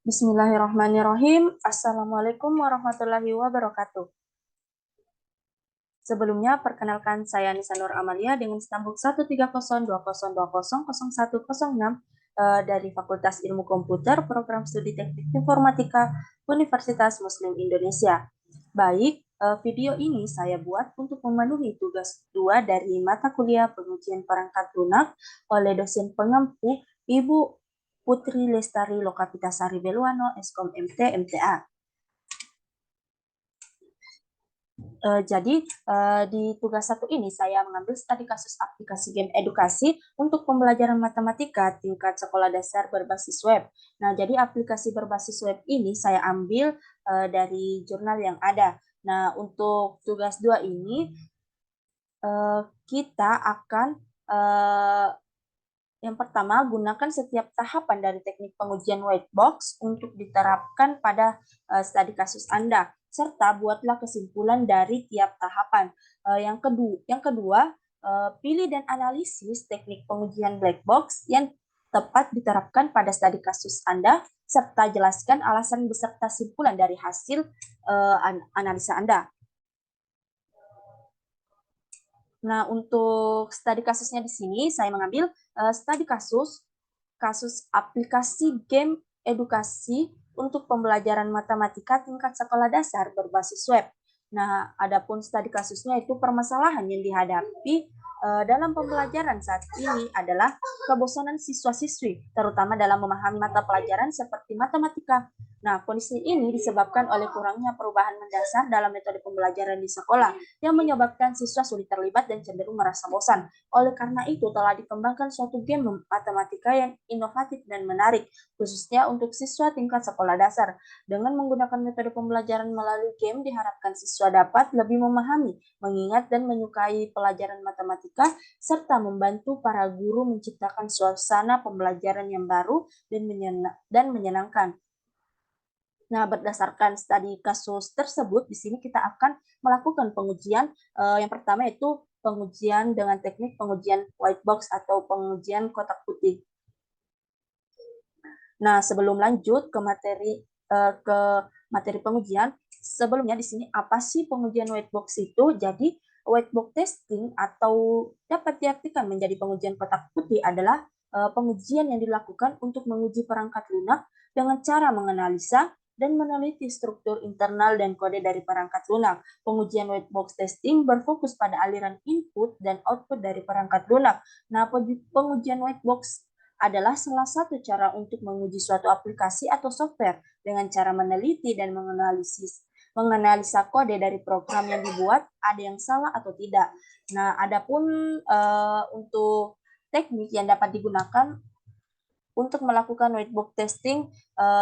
Bismillahirrahmanirrahim. Assalamualaikum warahmatullahi wabarakatuh. Sebelumnya, perkenalkan saya Nisa Nur Amalia dengan stambuk 13020200106 dari Fakultas Ilmu Komputer, Program Studi Teknik Informatika, Universitas Muslim Indonesia. Baik, video ini saya buat untuk memenuhi tugas 2 dari mata kuliah pengujian perangkat lunak oleh dosen pengampu Ibu Putri Lestari Lokapitasari Beluano, Eskom MT, MTA. Jadi di tugas 1 ini saya mengambil studi kasus aplikasi game edukasi untuk pembelajaran matematika tingkat sekolah dasar berbasis web. Nah, jadi aplikasi berbasis web ini saya ambil dari jurnal yang ada. Nah, untuk tugas 2 ini kita akan yang pertama, gunakan setiap tahapan dari teknik pengujian white box untuk diterapkan pada studi kasus Anda, serta buatlah kesimpulan dari tiap tahapan. Yang kedua, pilih dan analisis teknik pengujian black box yang tepat diterapkan pada studi kasus Anda, serta jelaskan alasan beserta simpulan dari hasil analisa Anda. Nah, untuk studi kasusnya di sini saya mengambil studi kasus aplikasi game edukasi untuk pembelajaran matematika tingkat sekolah dasar berbasis web. Nah, adapun studi kasusnya itu permasalahan yang dihadapi dalam pembelajaran saat ini adalah kebosanan siswa-siswi, terutama dalam memahami mata pelajaran seperti matematika. Nah, kondisi ini disebabkan oleh kurangnya perubahan mendasar dalam metode pembelajaran di sekolah yang menyebabkan siswa sulit terlibat dan cenderung merasa bosan. Oleh karena itu, telah dikembangkan suatu game matematika yang inovatif dan menarik, khususnya untuk siswa tingkat sekolah dasar. Dengan menggunakan metode pembelajaran melalui game, diharapkan siswa dapat lebih memahami, mengingat, dan menyukai pelajaran matematika, serta membantu para guru menciptakan suasana pembelajaran yang baru dan menyenangkan. Nah, berdasarkan studi kasus tersebut, di sini kita akan melakukan pengujian. Yang pertama yaitu pengujian dengan teknik pengujian white box atau pengujian kotak putih. Nah, sebelum lanjut ke materi pengujian, sebelumnya di sini apa sih pengujian white box itu? Jadi, white box testing atau dapat diartikan menjadi pengujian kotak putih adalah pengujian yang dilakukan untuk menguji perangkat lunak dengan cara menganalisa dan meneliti struktur internal dan kode dari perangkat lunak. Pengujian white box testing berfokus pada aliran input dan output dari perangkat lunak. Nah, pengujian white box adalah salah satu cara untuk menguji suatu aplikasi atau software dengan cara meneliti dan menganalisa kode dari program yang dibuat, ada yang salah atau tidak. Nah, adapun untuk teknik yang dapat digunakan untuk melakukan white box testing,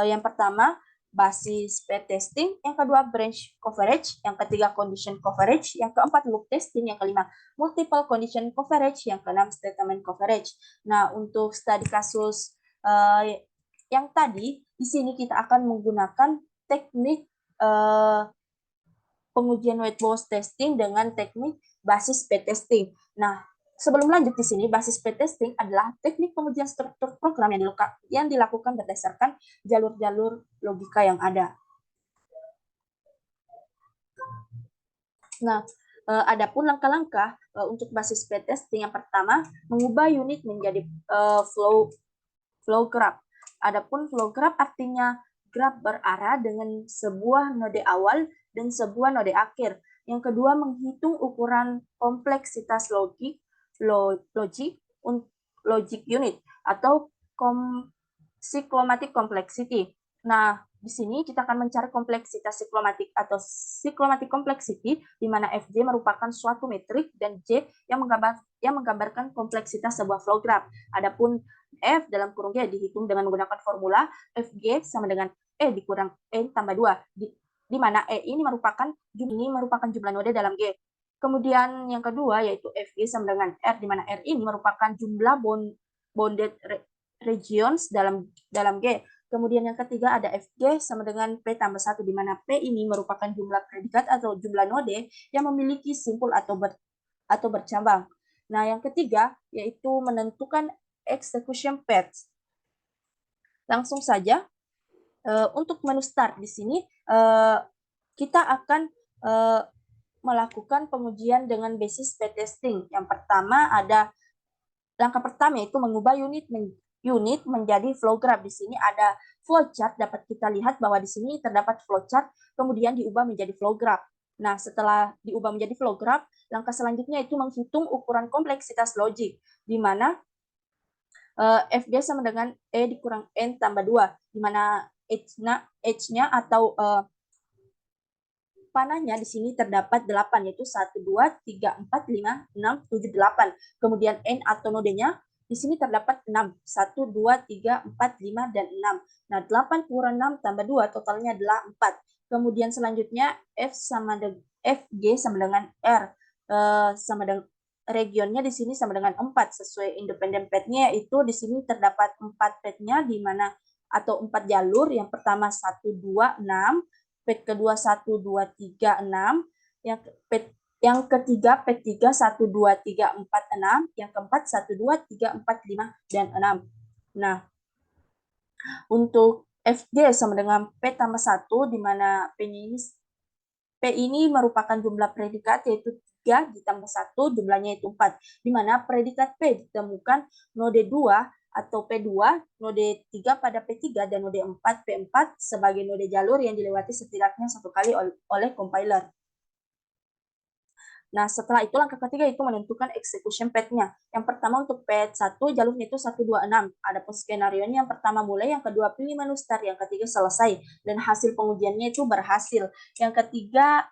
yang pertama basis pair testing, yang kedua branch coverage, yang ketiga condition coverage, yang keempat loop testing, yang kelima multiple condition coverage, yang keenam statement coverage. Nah, untuk studi kasus yang tadi, di sini kita akan menggunakan teknik pengujian white box testing dengan teknik basis pair testing. Nah, sebelum lanjut di sini, basis pair testing adalah teknik pengujian struktur program yang dilakukan berdasarkan jalur-jalur logika yang ada. Nah, adapun langkah-langkah untuk basis pair testing, yang pertama, mengubah unit menjadi flow graph. Adapun flow graph artinya graf berarah dengan sebuah node awal dan sebuah node akhir. Yang kedua, menghitung ukuran kompleksitas logic unit atau cyclomatic complexity. Nah, di sini kita akan mencari kompleksitas siklomatik atau cyclomatic complexity, di mana Fj merupakan suatu metrik dan J yang menggambarkan kompleksitas sebuah flow graph. Adapun F dalam kurung G dihitung dengan menggunakan formula Fg sama dengan E dikurang E tambah 2, di mana E ini merupakan jumlah node dalam G. Kemudian yang kedua yaitu Fg sama dengan R, di mana R ini merupakan jumlah bounded regions dalam G. Kemudian yang ketiga ada Fg sama dengan P tambah 1, di mana P ini merupakan jumlah predikat atau jumlah node yang memiliki simpul atau bercabang. Nah, yang ketiga yaitu menentukan execution path. langsung saja untuk menu start di sini kita akan melakukan pengujian dengan basis playtesting. Yang pertama ada langkah pertama yaitu mengubah unit menjadi flow graph. Di sini ada flowchart, dapat kita lihat bahwa di sini terdapat flowchart, kemudian diubah menjadi flow graph. Nah, setelah diubah menjadi flow graph, langkah selanjutnya itu menghitung ukuran kompleksitas logik, di mana FG sama dengan E dikurang N tambah 2, di mana H-nya atau panahnya di sini terdapat 8, yaitu 1, 2, 3, 4, 5, 6, 7, 8. Kemudian N atau nodenya di sini terdapat 6. 1, 2, 3, 4, 5, dan 6. Nah, 8 kurang 6 tambah 2, totalnya adalah 4. Kemudian selanjutnya FG sama dengan R. Sama dengan regionnya di sini sama dengan 4. Sesuai independent path-nya, yaitu di sini terdapat 4 path-nya, di mana atau 4 jalur. Yang pertama 1, 2, 6. Pet kedua 1, 2, 3, 6. Yang ketiga pet 3, 1, 2, 3, 4, 6. Yang keempat 1, 2, 3, 4, 5, dan 6. Nah, untuk FG sama dengan P tambah 1, di mana P ini merupakan jumlah predikat, yaitu 3 ditambah 1, jumlahnya itu 4. Di mana predikat P ditemukan node 2 atau P2, node 3 pada P3, dan node 4 P4 sebagai node jalur yang dilewati setidaknya satu kali oleh compiler. Nah, setelah itu langkah ketiga itu menentukan execution path-nya. Yang pertama untuk path 1, jalurnya itu 1, 2, 6. Adapun skenario-nya yang pertama mulai, yang kedua pilih menu start, yang ketiga selesai. Dan hasil pengujiannya itu berhasil. Yang ketiga,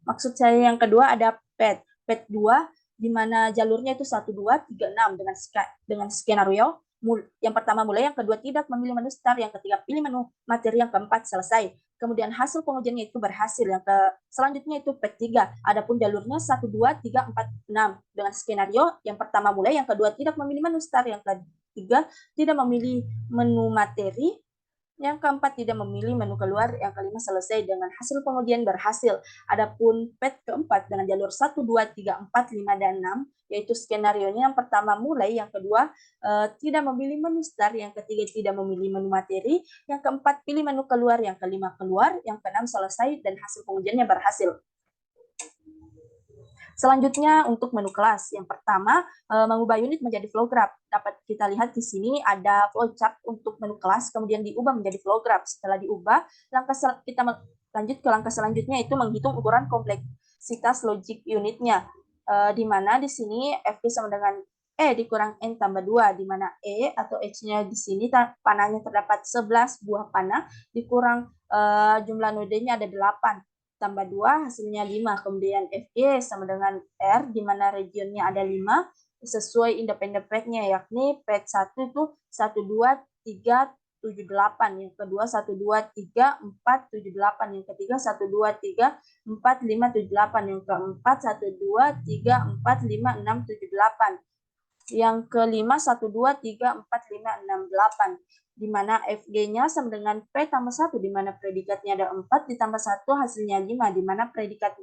maksud saya yang kedua ada path 2, di mana jalurnya itu 1, 2, 3, 6 dengan skenario. Yang pertama mulai, yang kedua tidak memilih menu start, yang ketiga pilih menu materi, yang keempat selesai. Kemudian hasil pengujiannya itu berhasil. Selanjutnya itu path 3. Adapun jalurnya 1, 2, 3, 4, 6 dengan skenario yang pertama mulai, yang kedua tidak memilih menu start, yang ketiga tidak memilih menu materi, yang keempat tidak memilih menu keluar, yang kelima selesai. Dengan hasil pengujian berhasil. Adapun path keempat dengan jalur 1, 2, 3, 4, 5, dan 6, yaitu skenario-nya yang pertama mulai, yang kedua tidak memilih menu start, yang ketiga tidak memilih menu materi, yang keempat pilih menu keluar, yang kelima keluar, yang keenam selesai, dan hasil pengujiannya berhasil. Selanjutnya untuk menu kelas. Yang pertama, mengubah unit menjadi flow graph. Dapat kita lihat di sini ada flowchart untuk menu kelas, kemudian diubah menjadi flow graph. Setelah diubah, kita lanjut ke langkah selanjutnya, itu menghitung ukuran kompleksitas logik unitnya. Di mana di sini FG sama dengan E dikurang N tambah 2, di mana E atau H-nya di sini panahnya terdapat 11 buah panah, dikurang jumlah nodenya ada 8. Tambah 2 hasilnya 5. Kemudian FG sama dengan R, di mana regionnya ada 5 sesuai independent path-nya, yakni path 1 itu 1, 2, 3, 7, 8. Yang kedua 1, 2, 3, 4, 7, 8. Yang ketiga 1, 2, 3, 4, 5, 7, 8. Yang keempat 1, 2, 3, 4, 5, 6, 7, 8. Yang kelima 1, 2, 3, 4, 5, 6, 8. Di mana FG-nya sama dengan P tambah 1, di mana predikatnya ada 4 ditambah 1 hasilnya 5, di mana predikat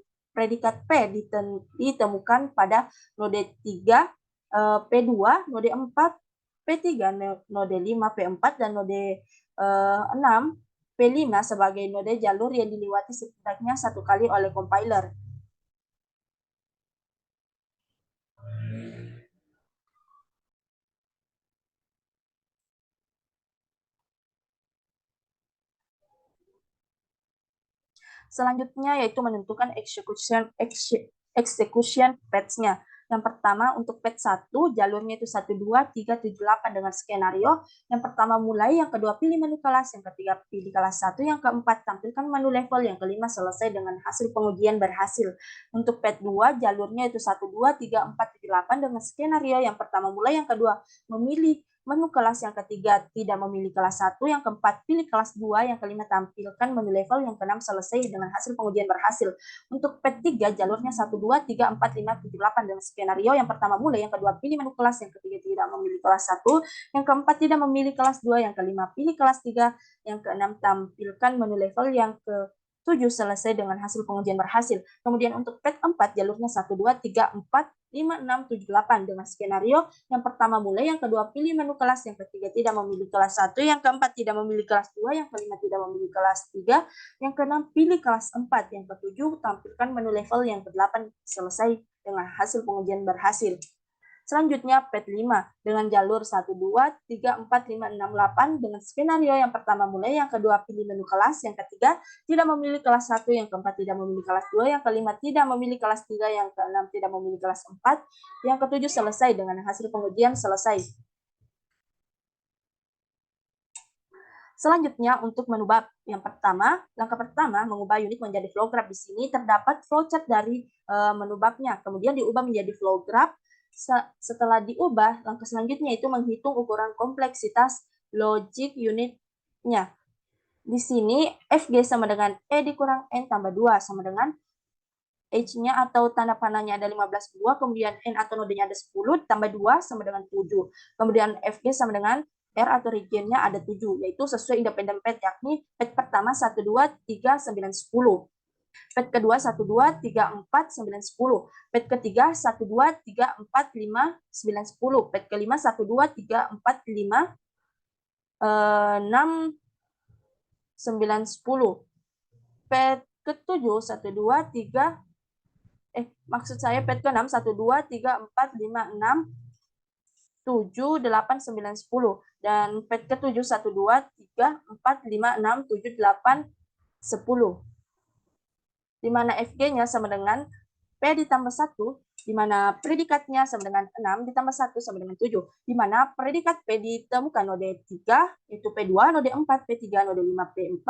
P ditemukan pada node 3, P2, node 4, P3, node 5, P4, dan node 6, P5 sebagai node jalur yang dilewati setidaknya satu kali oleh compiler. Selanjutnya yaitu menentukan execution paths-nya. Yang pertama untuk path 1, jalurnya itu 1, 2, 3, 7, 8 dengan skenario. Yang pertama mulai, yang kedua pilih menu kelas, yang ketiga pilih kelas 1, yang keempat tampilkan menu level, yang kelima selesai. Dengan hasil pengujian berhasil. Untuk path 2, jalurnya itu 1, 2, 3, 4, 7, 8 dengan skenario. Yang pertama mulai, yang kedua memilih menu kelas, yang ketiga tidak memilih kelas 1, yang keempat pilih kelas 2, yang kelima tampilkan menu level, yang keenam selesai. Dengan hasil pengujian berhasil. Untuk path 3, jalurnya 1, 2, 3, 4, 5, 7, 8 dengan skenario. Yang pertama mulai, yang kedua pilih menu kelas, yang ketiga tidak memilih kelas 1, yang keempat tidak memilih kelas 2, yang kelima pilih kelas 3, yang keenam tampilkan menu level, yang 7 selesai dengan hasil pengujian berhasil. Kemudian untuk PET 4 jalurnya 1, 2, 3, 4, 5, 6, 7, 8 dengan skenario yang pertama mulai, yang kedua pilih menu kelas, yang ketiga tidak memilih kelas 1, yang keempat tidak memilih kelas 2, yang kelima tidak memilih kelas 3, yang keenam pilih kelas 4, yang ketujuh tampilkan menu level, yang kedelapan selesai dengan hasil pengujian berhasil. Selanjutnya PET 5 dengan jalur 1, 2, 3, 4, 5, 6, 8 dengan skenario yang pertama mulai, yang kedua pilih menu kelas, yang ketiga tidak memilih kelas 1, yang keempat tidak memilih kelas 2, yang kelima tidak memilih kelas 3, yang keenam tidak memilih kelas 4, yang ketujuh selesai dengan hasil pengujian selesai. Selanjutnya untuk menu bab yang pertama, langkah pertama mengubah unit menjadi flow graph. Di sini terdapat flowchart dari menu babnya, kemudian diubah menjadi flow graph. Setelah diubah, langkah selanjutnya itu menghitung ukuran kompleksitas logic unitnya. Di sini Fg sama dengan E dikurang N tambah 2 sama dengan H-nya atau tanda panahnya ada 15 buah, kemudian N atau nodenya ada 10, tambah 2 sama dengan 7. Kemudian Fg sama dengan R atau regionnya ada 7, yaitu sesuai independent pet, yakni pet pertama 1, 2, 3, 9, 10. Pet kedua 1, 2, 3, 4, 9, 10. Pet ketiga 1, 2, 3, 4, 5, 9, 10. Pet kelima 1, 2, 3, 4, 5, 6, 9, 10. Pet ketujuh 1, 2, 3, maksud saya pet ke-6 1, 2, 3, 4, 5, 6, 7, 8, 9, 10. Dan pet ke-7 1, 2, 3, 4, 5, 6, 7, 8, 10. Di mana Fg-nya sama dengan P ditambah 1, di mana predikatnya sama dengan 6 ditambah 1 sama dengan 7. Di mana predikat P ditemukan node 3, yaitu P2, node 4, P3, node 5, P4,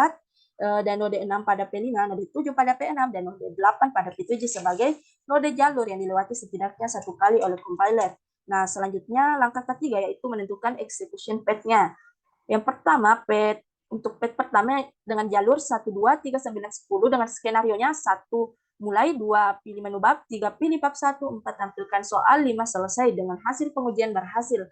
dan node 6 pada P5, node 7 pada P6, dan node 8 pada P7 sebagai node jalur yang dilewati setidaknya satu kali oleh compiler. Nah, selanjutnya langkah ketiga yaitu menentukan execution path-nya. Yang pertama, untuk pet pertama dengan jalur 1, 2, 3, 9, 10 dengan skenario-nya 1 mulai, 2 pilih menu bab, 3 pilih bab 1, 4 tampilkan soal, 5 selesai dengan hasil pengujian berhasil.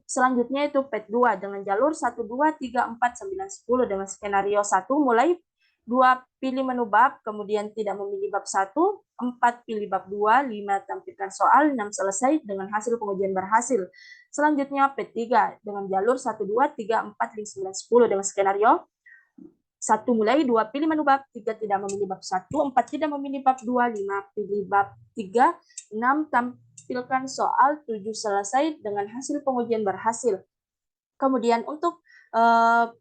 Selanjutnya itu pet 2 dengan jalur 1, 2, 3, 4, 9, 10 dengan skenario 1 mulai, 2 pilih menu bab, kemudian tidak memilih bab 1, 4 pilih bab 2, 5 tampilkan soal, 6 selesai dengan hasil pengujian berhasil. Selanjutnya P3 dengan jalur 1, 2, 3, 4, 5, 9, 10 dengan skenario 1 mulai, 2 pilih menu bab, 3 tidak memilih bab 1, 4 tidak memilih bab 2, 5 pilih bab 3, 6 tampilkan soal, 7 selesai dengan hasil pengujian berhasil. Kemudian untuk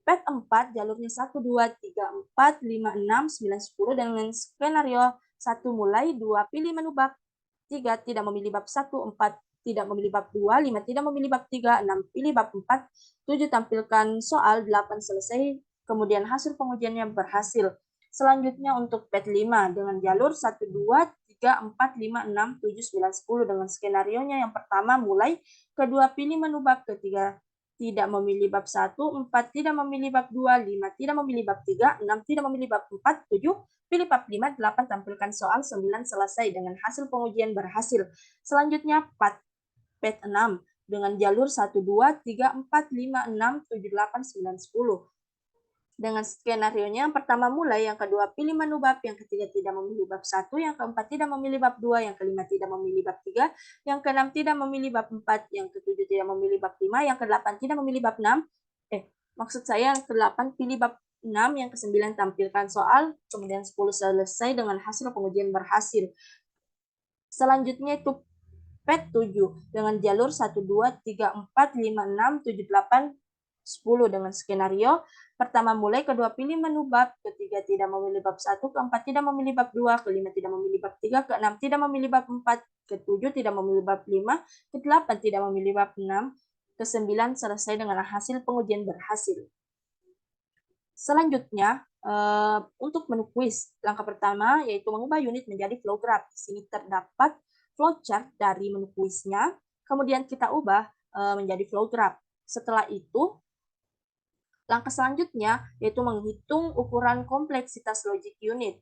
pet 4 jalurnya 1, 2, 3, 4, 5, 6, 9, 10 dengan skenario 1 mulai, 2 pilih menu bab, 3 tidak memilih bab 1, 4 tidak memilih bab 2, 5 tidak memilih bab 3, 6 pilih bab 4, 7 tampilkan soal, 8 selesai, kemudian hasil pengujiannya berhasil. Selanjutnya untuk pet 5 dengan jalur 1, 2, 3, 4, 5, 6, 7, 9, 10 dengan skenario-nya yang pertama mulai, kedua pilih menu bab, ketiga tidak memilih bab 1, 4 tidak memilih bab 2, 5 tidak memilih bab 3, 6 tidak memilih bab 4, 7 pilih bab 5, 8 tampilkan soal, 9 selesai dengan hasil pengujian berhasil. Selanjutnya pet 6 dengan jalur 1, 2, 3, 4, 5, 6, 7, 8, 9, 10. Dengan skenario-nya yang pertama mulai, yang kedua pilih menu bab, yang ketiga tidak memilih bab 1, yang keempat tidak memilih bab 2, yang kelima tidak memilih bab 3, yang keenam tidak memilih bab 4, yang ketujuh tidak memilih bab 5, yang kedelapan tidak memilih bab 6. Maksud saya yang kedelapan pilih bab 6, yang kesembilan tampilkan soal, kemudian 10 selesai dengan hasil pengujian berhasil. Selanjutnya itu pet 7 dengan jalur 1, 2, 3, 4, 5, 6, 7, 8, 10 dengan skenario pertama mulai, kedua pilih menu bab, ketiga tidak memilih bab 1, keempat tidak memilih bab 2, kelima tidak memilih bab 3, keenam tidak memilih bab 4, ketujuh tidak memilih bab 5, kedelapan tidak memilih bab 6, kesembilan selesai dengan hasil pengujian berhasil. Selanjutnya, untuk menu quiz, langkah pertama yaitu mengubah unit menjadi flow graph. Di sini terdapat flowchart dari menu quiznya, kemudian kita ubah menjadi flow graph. Setelah itu, langkah selanjutnya yaitu menghitung ukuran kompleksitas logic unit.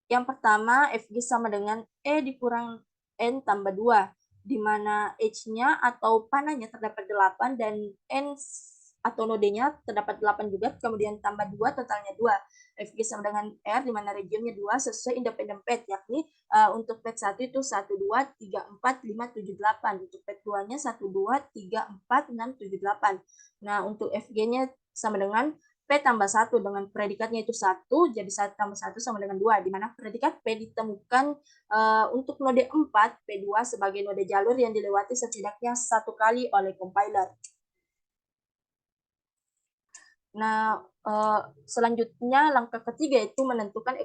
Yang pertama, Fg sama dengan E dikurang N tambah 2, di mana H-nya atau panahnya terdapat 8 dan N atau nodenya terdapat 8 juga, kemudian tambah 2, totalnya 2. FG sama dengan R, di mana regionnya 2 sesuai independent pad, yakni untuk pad 1 itu 1, 2, 3, 4, 5, 7, 8. Untuk pad 2-nya 1, 2, 3, 4, 6, 7, 8. Nah, untuk FG-nya sama dengan P tambah 1, dengan predikatnya itu 1, jadi 1 tambah 1 sama dengan 2, di mana predikat P ditemukan untuk node 4, P2 sebagai node jalur yang dilewati setidaknya 1 kali oleh compiler. Nah, selanjutnya langkah ketiga itu menentukan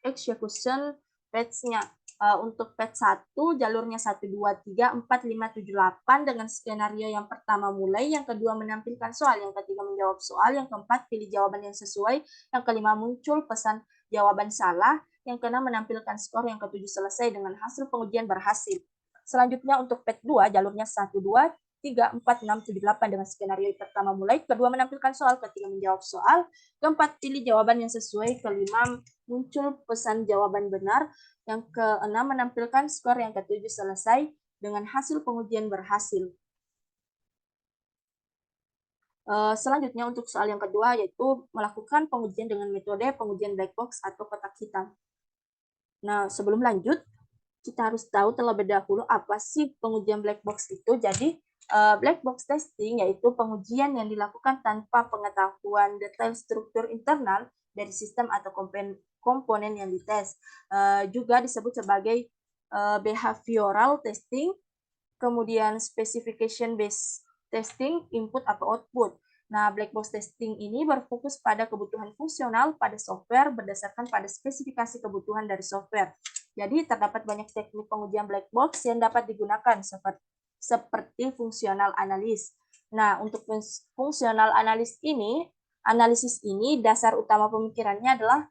execution paths-nya. Untuk path 1, jalurnya 1, 2, 3, 4, 5, 7, 8 dengan skenario yang pertama mulai, yang kedua menampilkan soal, yang ketiga menjawab soal, yang keempat pilih jawaban yang sesuai, yang kelima muncul pesan jawaban salah, yang keenam menampilkan skor, yang ketujuh selesai dengan hasil pengujian berhasil. Selanjutnya untuk path 2, jalurnya 1, 2, 3, 4, 6, 7, 8 dengan skenario pertama mulai, kedua menampilkan soal, ketiga menjawab soal, keempat pilih jawaban yang sesuai, kelima muncul pesan jawaban benar, yang keenam menampilkan skor, yang ketujuh selesai dengan hasil pengujian berhasil. Selanjutnya untuk soal yang kedua yaitu melakukan pengujian dengan metode pengujian black box atau kotak hitam. Nah, sebelum lanjut, kita harus tahu terlebih dahulu apa sih pengujian black box itu. Jadi, black box testing yaitu pengujian yang dilakukan tanpa pengetahuan detail struktur internal dari sistem atau komponen yang dites. Juga disebut sebagai behavioral testing, kemudian specification based testing, input atau output. Nah, black box testing ini berfokus pada kebutuhan fungsional pada software berdasarkan pada spesifikasi kebutuhan dari software. Jadi, terdapat banyak teknik pengujian black box yang dapat digunakan seperti fungsional analis. Nah, untuk fungsional analisis ini dasar utama pemikirannya adalah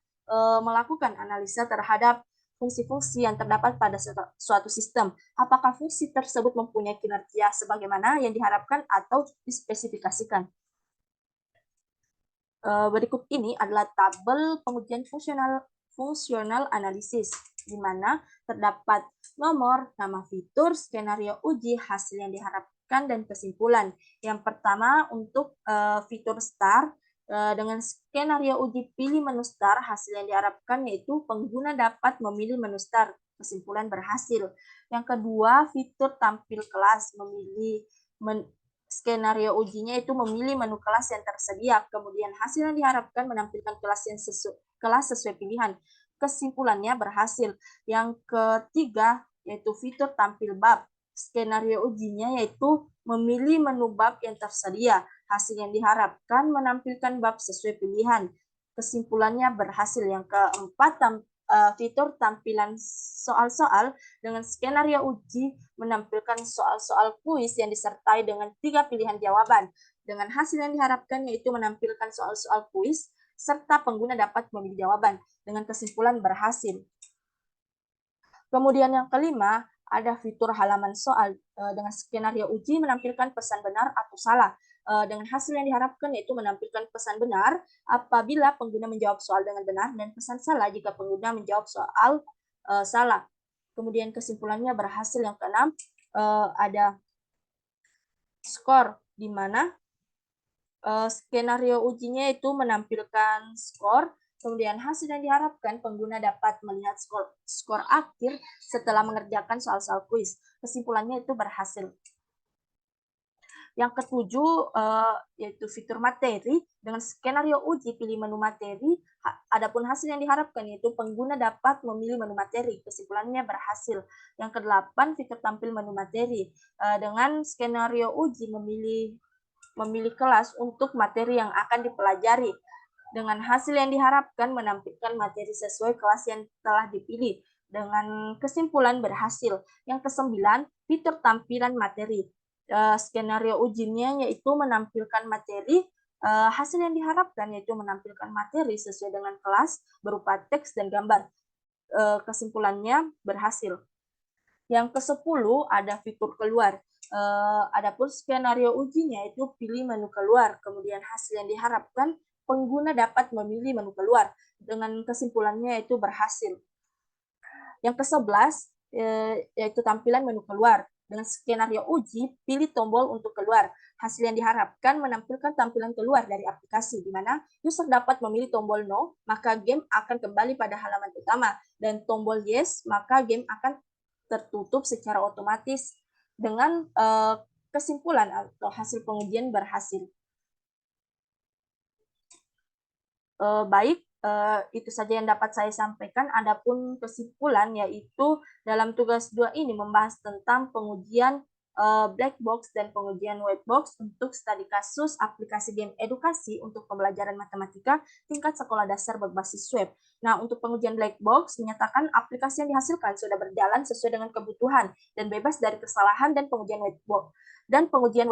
melakukan analisa terhadap fungsi-fungsi yang terdapat pada suatu sistem. Apakah fungsi tersebut mempunyai kinerja sebagaimana yang diharapkan atau dispesifikasikan. Berikut ini adalah tabel pengujian fungsional analisis, di mana terdapat nomor, nama fitur, skenario uji, hasil yang diharapkan, dan kesimpulan. Yang pertama untuk fitur star, dengan skenario uji pilih menu star, hasil yang diharapkan yaitu pengguna dapat memilih menu star, kesimpulan berhasil. Yang kedua, fitur tampil kelas, skenario ujinya itu memilih menu kelas yang tersedia, kemudian hasil yang diharapkan menampilkan kelas sesuai pilihan. Kesimpulannya berhasil. Yang ketiga, yaitu fitur tampil bab. Skenario ujinya yaitu memilih menu bab yang tersedia. Hasil yang diharapkan menampilkan bab sesuai pilihan. Kesimpulannya berhasil. Yang keempat, fitur tampilan soal-soal dengan skenario uji menampilkan soal-soal kuis yang disertai dengan 3 pilihan jawaban. Dengan hasil yang diharapkan yaitu menampilkan soal-soal kuis serta pengguna dapat memilih jawaban. Dengan kesimpulan berhasil. Kemudian yang kelima, ada fitur halaman soal dengan skenario uji menampilkan pesan benar atau salah. Dengan hasil yang diharapkan yaitu menampilkan pesan benar apabila pengguna menjawab soal dengan benar dan pesan salah jika pengguna menjawab soal salah. Kemudian kesimpulannya berhasil. Yang keenam, ada skor, di mana skenario ujinya itu menampilkan skor. Kemudian hasil yang diharapkan pengguna dapat melihat skor akhir setelah mengerjakan soal-soal kuis. Kesimpulannya itu berhasil. Yang ketujuh, yaitu fitur materi. Dengan skenario uji pilih menu materi, adapun hasil yang diharapkan yaitu pengguna dapat memilih menu materi. Kesimpulannya berhasil. Yang kedelapan, fitur tampil menu materi. Dengan skenario uji memilih kelas untuk materi yang akan dipelajari. Dengan hasil yang diharapkan menampilkan materi sesuai kelas yang telah dipilih. Dengan kesimpulan berhasil. Yang kesembilan, fitur tampilan materi. Skenario ujinya yaitu menampilkan materi, hasil yang diharapkan yaitu menampilkan materi sesuai dengan kelas berupa teks dan gambar. Kesimpulannya berhasil. Yang ke-10 ada fitur keluar. Adapun skenario ujinya itu pilih menu keluar, kemudian hasil yang diharapkan pengguna dapat memilih menu keluar. Dengan kesimpulannya itu berhasil. Yang ke-11 yaitu tampilan menu keluar. Dengan skenario uji, pilih tombol untuk keluar. Hasil yang diharapkan menampilkan tampilan keluar dari aplikasi, di mana user dapat memilih tombol no, maka game akan kembali pada halaman utama, dan tombol yes, maka game akan tertutup secara otomatis dengan kesimpulan atau hasil pengujian berhasil. Baik, itu saja yang dapat saya sampaikan. Adapun kesimpulan yaitu dalam tugas 2 ini membahas tentang pengujian black box dan pengujian white box untuk studi kasus aplikasi game edukasi untuk pembelajaran matematika tingkat sekolah dasar berbasis web. Nah, untuk pengujian black box menyatakan aplikasi yang dihasilkan sudah berjalan sesuai dengan kebutuhan dan bebas dari kesalahan, dan pengujian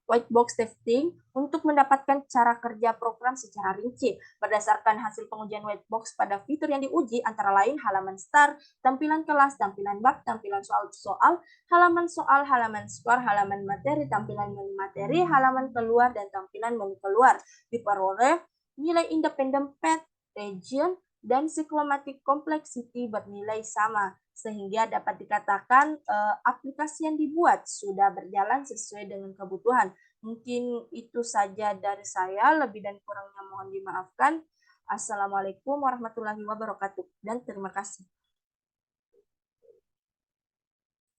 white box testing untuk mendapatkan cara kerja program secara rinci. Berdasarkan hasil pengujian white box pada fitur yang diuji antara lain halaman start, tampilan kelas, tampilan bab, tampilan soal-soal, halaman soal, halaman skor, halaman materi, tampilan menu materi, halaman keluar, dan tampilan menu keluar. Diperoleh nilai independent path, region, dan cyclomatic complexity bernilai sama, sehingga dapat dikatakan aplikasi yang dibuat sudah berjalan sesuai dengan kebutuhan. Mungkin itu saja dari saya, lebih dan kurangnya mohon dimaafkan. Assalamualaikum warahmatullahi wabarakatuh, dan terima kasih.